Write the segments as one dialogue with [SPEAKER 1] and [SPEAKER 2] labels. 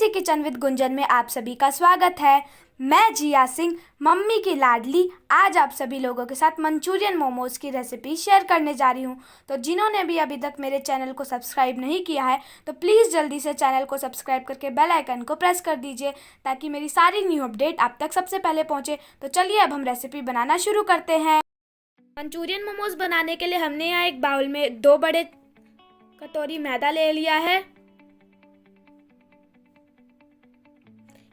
[SPEAKER 1] C kitchen with Gunjan में आप सभी का स्वागत है। मैं जिया सिंह, मम्मी की लाडली, आज आप सभी लोगों के साथ मंचूरियन मोमोज़ की रेसिपी शेयर करने जा रही हूं। तो जिन्होंने भी अभी तक मेरे चैनल को सब्सक्राइब नहीं किया है तो प्लीज़ जल्दी से चैनल को सब्सक्राइब करके बेल आइकन को प्रेस कर दीजिए ताकि मेरी सारी न्यू अपडेट आप तक सबसे पहले पहुँचे। तो चलिए अब हम रेसिपी बनाना शुरू करते हैं। मंचूरियन मोमोज़ बनाने के लिए हमने यहाँ एक बाउल में 2 बड़े कटोरी मैदा ले लिया है।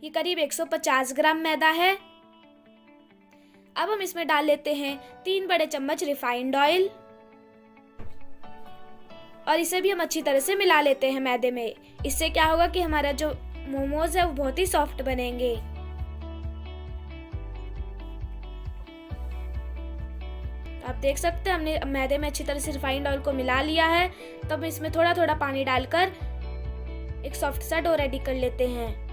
[SPEAKER 1] ये करीब 150 ग्राम मैदा है। अब हम इसमें डाल लेते हैं 3 बड़े चम्मच रिफाइंड ऑयल और इसे भी हम अच्छी तरह से मिला लेते हैं मैदे में। इससे क्या होगा कि हमारा जो मोमोज है वो बहुत ही सॉफ्ट बनेंगे। तो आप देख सकते हैं हमने मैदे में अच्छी तरह से रिफाइंड ऑयल को मिला लिया है। तो अब इसमें थोड़ा थोड़ा पानी डालकर एक सॉफ्ट सा डो रेडी कर लेते हैं।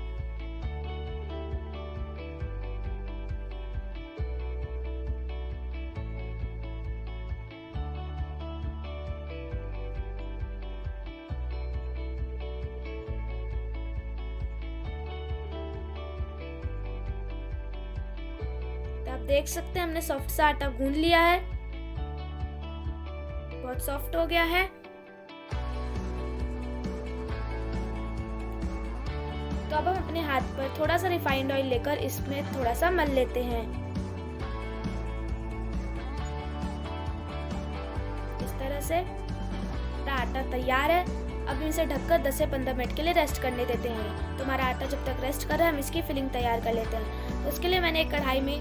[SPEAKER 1] तो आप देख सकते हैं हमने सॉफ्ट सा आटा गूंद लिया है, बहुत सॉफ्ट हो गया है। तो अब हम अपने हाथ पर थोड़ा सा रिफाइंड ऑयल लेकर इसमें थोड़ा सा मल लेते हैं। इस तरह से आटा तैयार है। अब इसे ढककर 10 से 15 मिनट के लिए रेस्ट करने देते हैं। तो हमारा आटा जब तक रेस्ट कर रहा है हम इसकी फिलिंग तैयार कर लेते हैं। तो उसके लिए मैंने एक कढ़ाई में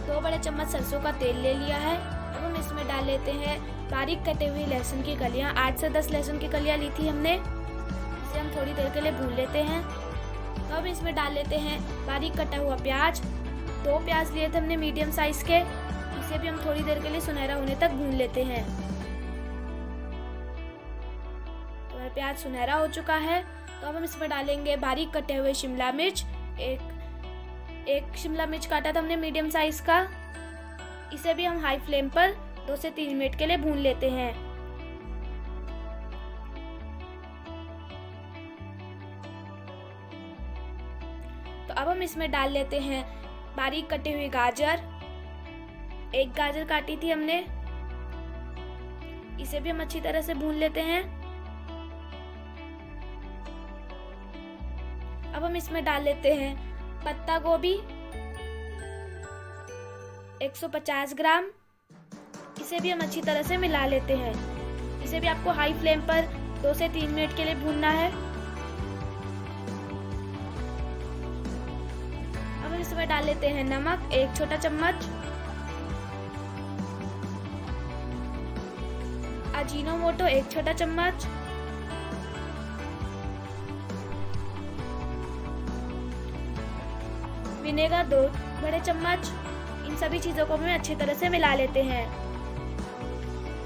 [SPEAKER 1] 2 बड़े चम्मच सरसों का तेल ले लिया है। अब हम इसमें डाल लेते हैं बारीक कटे हुए लहसुन की कलियां। 8 से 10 लहसुन की कलियां ली थी हमने। इसे हम थोड़ी देर के लिए भून लेते हैं। तो अब इसमें डाल लेते हैं बारीक कटा हुआ प्याज। 2 प्याज लिए थे हमने मीडियम साइज के। इसे भी हम थोड़ी देर के लिए सुनहरा होने तक भून लेते हैं। तो हमारा प्याज सुनहरा हो चुका है। तो अब हम इसमें डालेंगे बारीक कटे हुए शिमला मिर्च। एक शिमला मिर्च काटा था हमने मीडियम साइज का। इसे भी हम हाई फ्लेम पर 2 से 3 मिनट के लिए भून लेते हैं। तो अब हम इसमें डाल लेते हैं बारीक कटी हुई गाजर। 1 गाजर काटी थी हमने। इसे भी हम अच्छी तरह से भून लेते हैं। अब हम इसमें डाल लेते हैं पत्ता गोभी 150 ग्राम। इसे भी हम अच्छी तरह से मिला लेते हैं। इसे भी आपको हाई फ्लेम पर 2 से 3 मिनट के लिए भूनना है। अब हम इसमें डाल लेते हैं नमक 1 छोटा चम्मच, अजीनोमोटो 1 छोटा चम्मच, विनेगर 2 बड़े चम्मच। इन सभी चीजों को हमें अच्छी तरह से मिला लेते हैं।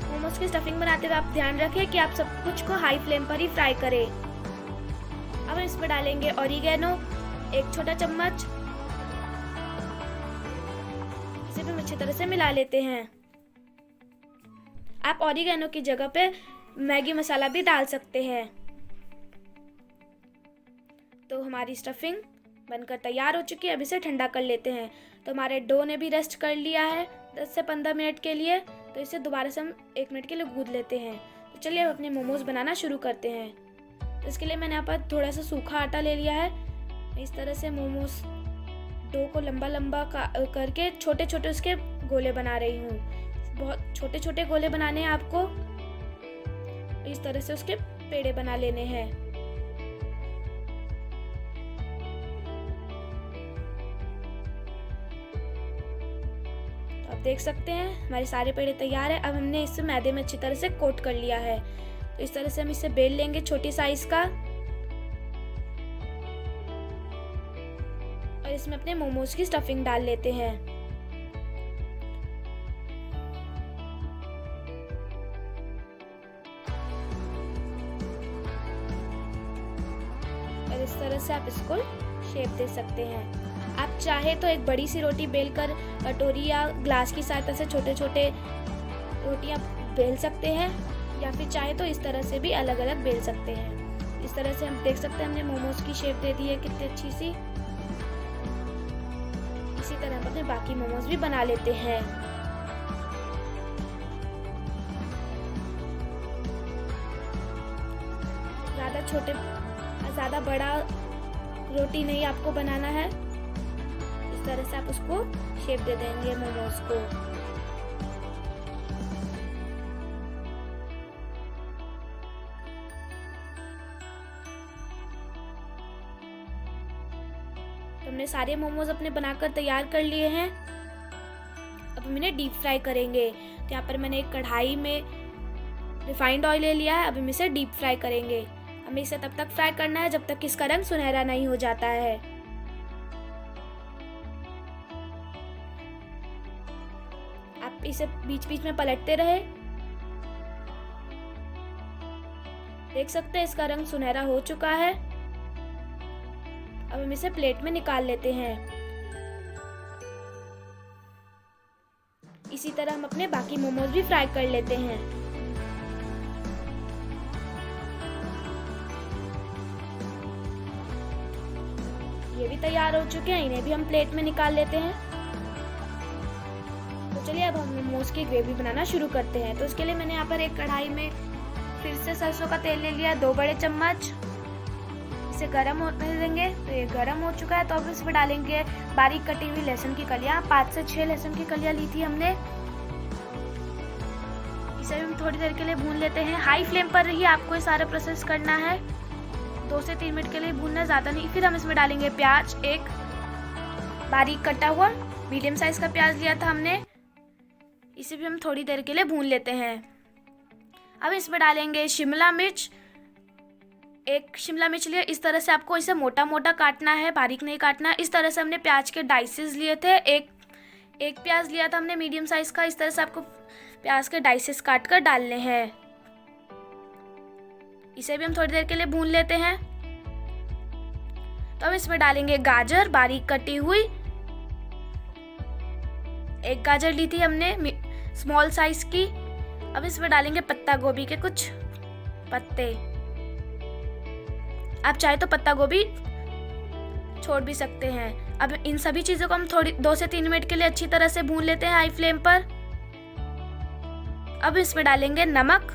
[SPEAKER 1] मोमोज की स्टफिंग बनाते हुए आप ध्यान रखें कि आप सब कुछ को हाई फ्लेम पर ही फ्राई करें। अब हम इसमें डालेंगे ऑरिगेनो 1 छोटा चम्मच। इसे भी हम अच्छी तरह से मिला लेते हैं। आप ऑरिगेनो की जगह पे मैगी मसाला भी डाल सकते हैं। तो हमारी स्टफिंग बनकर तैयार हो चुकी है। अब इसे ठंडा कर लेते हैं। तो हमारे डो ने भी रेस्ट कर लिया है 10 से 15 मिनट के लिए। तो इसे दोबारा से हम 1 मिनट के लिए गूंद लेते हैं। तो चलिए अब अपने मोमोज बनाना शुरू करते हैं। तो इसके लिए मैंने यहाँ पर थोड़ा सा सूखा आटा ले लिया है। इस तरह से मोमोज डो को लंबा लंबा करके छोटे छोटे उसके गोले बना रही हूँ। बहुत छोटे छोटे गोले बनाने हैं आपको। इस तरह से उसके पेड़े बना लेने हैं। आप देख सकते हैं हमारे सारे पेड़े तैयार है। अब हमने इसे मैदे में अच्छी तरह से कोट कर लिया है। तो इस तरह से हम इसे बेल लेंगे छोटी साइज का और इसमें अपने मोमोज की स्टफिंग डाल लेते हैं। और इस तरह से आप इसको शेप दे सकते हैं। आप चाहे तो एक बड़ी सी रोटी बेलकर कटोरी या ग्लास की सहायता से छोटे छोटे रोटियां बेल सकते हैं, या फिर चाहे तो इस तरह से भी अलग अलग बेल सकते हैं। इस तरह से हम देख सकते हैं हमने मोमोज की शेप दे दी है कितनी अच्छी सी। इसी तरह हम अपने बाकी मोमोज भी बना लेते हैं। ज़्यादा छोटे ज़्यादा बड़ा रोटी नहीं आपको बनाना है, इस तरह से आप उसको शेप दे देंगे मोमोज को। तो हमने सारे मोमोज अपने बनाकर तैयार कर लिए हैं। अब हम इन्हें डीप फ्राई करेंगे। तो यहाँ पर मैंने एक कढ़ाई में रिफाइंड ऑयल ले लिया है। अब हम इसे डीप फ्राई करेंगे। हमें इसे तब तक फ्राई करना है जब तक इसका रंग सुनहरा नहीं हो जाता है। आप इसे बीच बीच में पलटते रहे। देख सकते हैं इसका रंग सुनहरा हो चुका है। अब हम इसे प्लेट में निकाल लेते हैं। इसी तरह हम अपने बाकी मोमोज भी फ्राई कर लेते हैं। ये भी तैयार हो चुके हैं, इन्हें भी हम प्लेट में निकाल लेते हैं। तो चलिए अब हम मोमोज की ग्रेवी बनाना शुरू करते हैं। तो इसके लिए मैंने यहाँ पर एक कढ़ाई में फिर से सरसों का तेल ले लिया 2 बड़े चम्मच। इसे गर्म होने देंगे। तो ये गर्म हो चुका है। तो अब इसमें डालेंगे बारीक कटी हुई लहसुन की कलियां। 5 से 6 लहसुन की कलियां ली थी हमने। इसे भी हम थोड़ी देर के लिए भून लेते हैं। हाई फ्लेम पर ही आपको ये सारा प्रोसेस करना है। 2 से 3 मिनट के लिए भूनना, ज़्यादा नहीं। फिर हम इसमें डालेंगे प्याज, एक बारीक कटा हुआ मीडियम साइज का प्याज लिया था हमने। इसे भी हम थोड़ी देर के लिए भून लेते हैं। अब इसमें डालेंगे शिमला मिर्च। एक शिमला मिर्च लिया। इस तरह से आपको इसे मोटा मोटा काटना है, बारीक नहीं काटना। इस तरह से हमने प्याज के डाइसेस लिए थे। एक प्याज लिया था हमने मीडियम साइज का। इस तरह से आपको प्याज के डाइसेस काट कर डालने हैं। इसे भी हम थोड़ी देर के लिए भून लेते हैं। तो अब इसमें डालेंगे गाजर बारीक कटी हुई। एक गाजर ली थी हमने स्मॉल साइज की। अब इसमें डालेंगे पत्ता गोभी के कुछ पत्ते। आप चाहे तो पत्ता गोभी छोड़ भी सकते हैं। अब इन सभी चीजों को हम 2 से 3 मिनट के लिए अच्छी तरह से भून लेते हैं हाई फ्लेम पर। अब इसमें डालेंगे नमक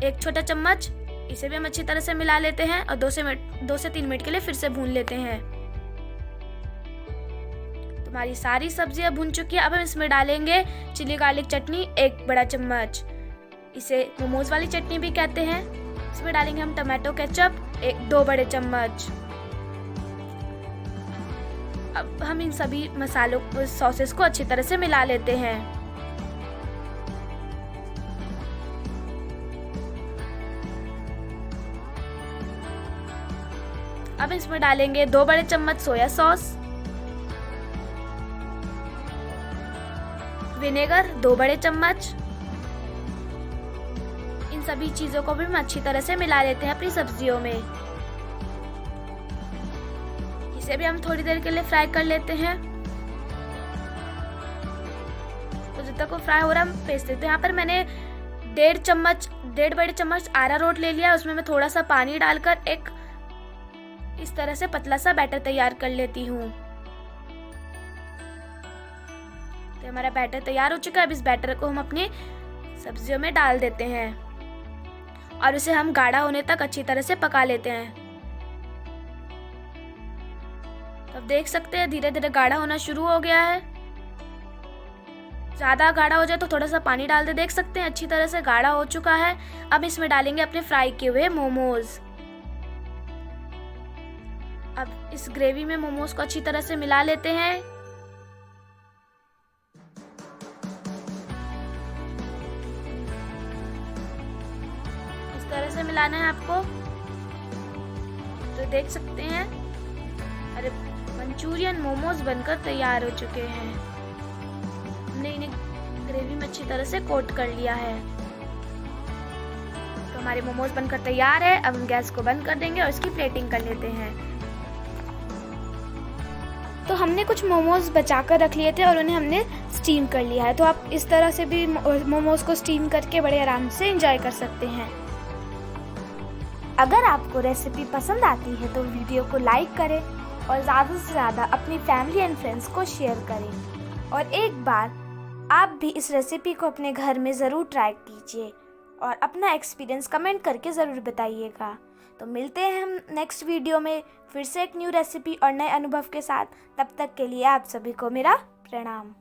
[SPEAKER 1] 1 छोटा चम्मच। इसे भी हम अच्छी तरह से मिला लेते हैं और 2 से 3 मिनट के लिए फिर से भून लेते हैं। हमारी सारी सब्जियां भून चुकी है। अब हम इसमें डालेंगे चिली गार्लिक चटनी 1 बड़ा चम्मच। इसे मोमोज वाली चटनी भी कहते हैं। इसमें डालेंगे हम टमाटो केचप 2 बड़े चम्मच। अब हम इन सभी मसालों सॉसेस को अच्छी तरह से मिला लेते हैं। अब इसमें डालेंगे 2 बड़े चम्मच सोया सॉस, विनेगर 2 बड़े चम्मच। इन सभी चीजों को भी हम अच्छी तरह से मिला लेते हैं अपनी सब्जियों में। इसे भी हम थोड़ी देर के लिए फ्राई कर लेते हैं। तो जब तक वो फ्राई हो रहा है हम पेस्ट देते हैं। यहाँ पर मैंने 1.5 बड़े चम्मच अरारोट ले लिया। उसमें मैं थोड़ा सा पानी डालकर एक इस तरह से पतला सा बैटर तैयार कर लेती हूँ। तो हमारा बैटर तैयार हो चुका है। अब इस बैटर को हम अपनी सब्जियों में डाल देते हैं और इसे हम गाढ़ा होने तक अच्छी तरह से पका लेते हैं। तो अब देख सकते हैं धीरे धीरे गाढ़ा होना शुरू हो गया है। ज़्यादा गाढ़ा हो जाए तो थोड़ा सा पानी डाल दे। देख सकते हैं अच्छी तरह से गाढ़ा हो चुका है। अब इसमें डालेंगे अपने फ्राई किए हुए मोमोज। अब इस ग्रेवी में मोमोज को अच्छी तरह से मिला लेते हैं। इस तरह से मिलाना है आपको। तो देख सकते हैं अरे मंचूरियन मोमोज बनकर तैयार हो चुके हैं। हमने इन्हें ग्रेवी में अच्छी तरह से कोट कर लिया है। तो हमारे मोमोज बनकर तैयार है। अब हम गैस को बंद कर देंगे और इसकी प्लेटिंग कर लेते हैं। तो हमने कुछ मोमोज बचा कर रख लिए थे और उन्हें हमने स्टीम कर लिया है। तो आप इस तरह से भी मोमोज को स्टीम करके बड़े आराम से एंजॉय कर सकते हैं। अगर आपको रेसिपी पसंद आती है तो वीडियो को लाइक करें और ज़्यादा से ज़्यादा अपनी फैमिली एंड फ्रेंड्स को शेयर करें। और एक बार आप भी इस रेसिपी को अपने घर में ज़रूर ट्राई कीजिए और अपना एक्सपीरियंस कमेंट करके ज़रूर बताइएगा। तो मिलते हैं हम नेक्स्ट वीडियो में फिर से एक न्यू रेसिपी और नए अनुभव के साथ। तब तक के लिए आप सभी को मेरा प्रणाम।